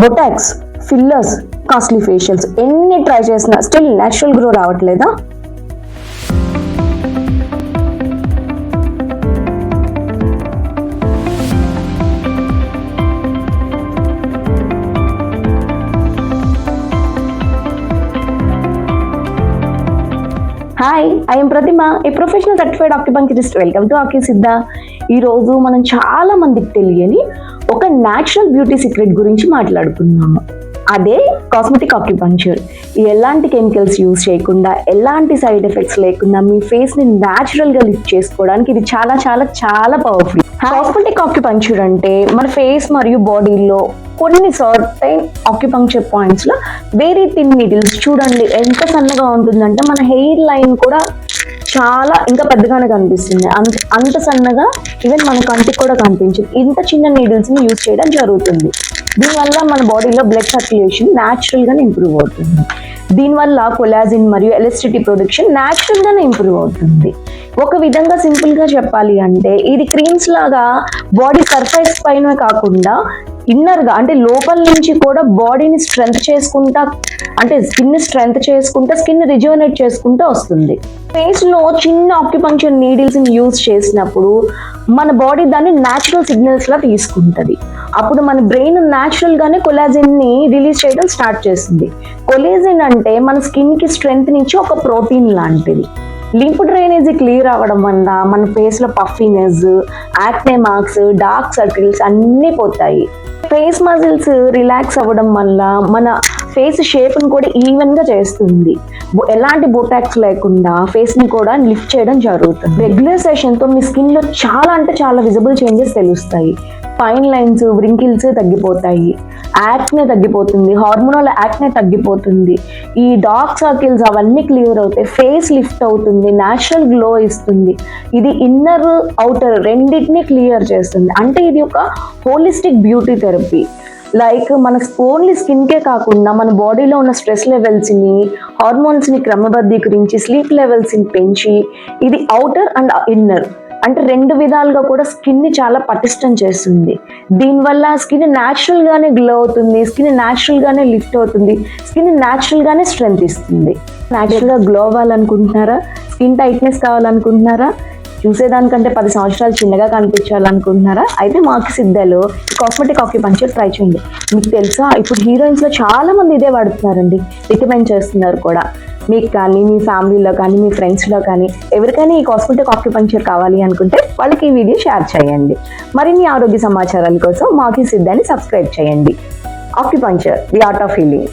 Botox, fillers, costly facials ఎన్ని try చేసినా still natural glow రావట్లేదా? Hi, I'm Pratima, a professional certified acupuncturist. Welcome to Aki Siddha. ఈరోజు మనం చాలా మందికి తెలియని ఒక న్యాచురల్ బ్యూటీ సీక్రెట్ గురించి మాట్లాడుకున్నాము. అదే కాస్మెటిక్ ఆక్యుపంక్చర్. ఎలాంటి కెమికల్స్ యూజ్ చేయకుండా, ఎలాంటి సైడ్ ఎఫెక్ట్స్ లేకుండా మీ ఫేస్ని న్యాచురల్గా లిఫ్ట్ చేసుకోవడానికి ఇది చాలా చాలా చాలా పవర్ఫుల్. కాస్మెటిక్ ఆక్యుపంక్చర్ అంటే మన ఫేస్ మరియు బాడీలో కొన్ని సర్టైన్ ఆక్యుపంక్చర్ పాయింట్స్లో వెరీ థిన్ నీడిల్స్, చూడండి ఎంత సన్నగా ఉంటుందంటే మన హెయిర్ లైన్ కూడా చాలా ఇంకా పెద్దగానే కనిపిస్తుంది. అంత సన్నగా ఈవెన్ మన కంటికి కూడా కనిపించదు. ఇంత చిన్న నీడిల్స్ని యూజ్ చేయడం జరుగుతుంది. దీనివల్ల మన బాడీలో బ్లడ్ సర్క్యులేషన్ న్యాచురల్గానే ఇంప్రూవ్ అవుతుంది. దీనివల్ల కొలాజిన్ మరియు ఎలాస్టిసిటీ ప్రొడక్షన్ న్యాచురల్గానే ఇంప్రూవ్ అవుతుంది. ఒక విధంగా సింపుల్గా చెప్పాలి అంటే ఇది క్రీమ్స్ లాగా బాడీ సర్ఫేస్ పైన కాకుండా ఇన్నర్గా అంటే లోపల నుంచి కూడా బాడీని స్ట్రెంగ్త్ చేసుకుంటా, అంటే స్కిన్ స్ట్రెంగ్త్ చేసుకుంటా, స్కిన్ రిజ్యూవనేట్ చేసుకుంటూ వస్తుంది. ఫేస్లో చిన్న ఆక్యుపంక్చర్ నీడిల్స్ని యూజ్ చేసినప్పుడు మన బాడీ దాన్ని న్యాచురల్ సిగ్నల్స్లా తీసుకుంటుంది. అప్పుడు మన బ్రెయిన్ న్యాచురల్గానే కొలాజిన్ని రిలీజ్ చేయడం స్టార్ట్ చేస్తుంది. కొలాజిన్ అంటే మన స్కిన్కి స్ట్రెంగ్త్ నుంచి ఒక ప్రోటీన్ లాంటిది. లింఫ్ డ్రైనేజీ క్లియర్ అవ్వడం వల్ల మన ఫేస్లో puffiness, acne marks, dark circles అన్నీ పోతాయి. ఫేస్ మజిల్స్ రిలాక్స్ అవ్వడం వల్ల మన ఫేస్ షేప్ని కూడా ఈవెన్గా చేస్తుంది. ఎలాంటి బొటాక్స్ లేకుండా ఫేస్ని కూడా లిఫ్ట్ చేయడం జరుగుతుంది. రెగ్యులర్ సెషన్తో మీ స్కిన్లో చాలా అంటే చాలా విజిబుల్ చేంజెస్ తెలుస్తాయి. ఫైన్ లైన్స్, వ్రింకిల్స్ తగ్గిపోతాయి, యాక్నే తగ్గిపోతుంది, హార్మోనల్ యాక్నే తగ్గిపోతుంది, ఈ డార్క్ సర్కిల్స్ అవన్నీ క్లియర్ అవుతాయి, ఫేస్ లిఫ్ట్ అవుతుంది, న్యాచురల్ గ్లో ఇస్తుంది. ఇది ఇన్నర్ అవుటర్ రెండింటినీ క్లియర్ చేస్తుంది. అంటే ఇది ఒక హోలిస్టిక్ బ్యూటీ థెరపీ. లైక్ మన ఓన్లీ స్కిన్కే కాకుండా మన బాడీలో ఉన్న స్ట్రెస్ లెవెల్స్ని, హార్మోన్స్ని క్రమబద్ధీకరించి స్లీప్ లెవెల్స్ని పెంచి ఇది అవుటర్ అండ్ ఇన్నర్ అంటే రెండు విధాలుగా కూడా స్కిన్ని చాలా పటిష్టం చేస్తుంది. దీనివల్ల స్కిన్ న్యాచురల్గానే గ్లో అవుతుంది, స్కిన్ న్యాచురల్గానే లిఫ్ట్ అవుతుంది, స్కిన్ న్యాచురల్గానే స్ట్రెంగ్త్ ఇస్తుంది. న్యాచురల్గా గ్లో అవ్వాలనుకుంటున్నారా? స్కిన్ టైట్నెస్ కావాలనుకుంటున్నారా? చూసేదానికంటే 10 సంవత్సరాలు చిన్నగా కనిపించాలనుకుంటున్నారా? అయితే మాకి సిద్ధలో కాస్మెటిక్ ఆక్యుపంక్చర్ ట్రై చేయండి. మీకు తెలుసా, ఇప్పుడు హీరోయిన్స్లో చాలా మంది ఇదే వాడుతున్నారండి, రికమెండ్ చేస్తున్నారు కూడా. మీకు కానీ, మీ ఫ్యామిలీలో కానీ, మీ ఫ్రెండ్స్లో కానీ ఎవరికైనా ఈ కాస్మెటిక్ ఆక్యుపంక్చర్ కావాలి అనుకుంటే వాళ్ళకి ఈ వీడియో షేర్ చేయండి. మరిన్ని ఆరోగ్య సమాచారాల కోసం మాకి సిద్ధాన్ని సబ్స్క్రైబ్ చేయండి. Acupuncture, the art of healing.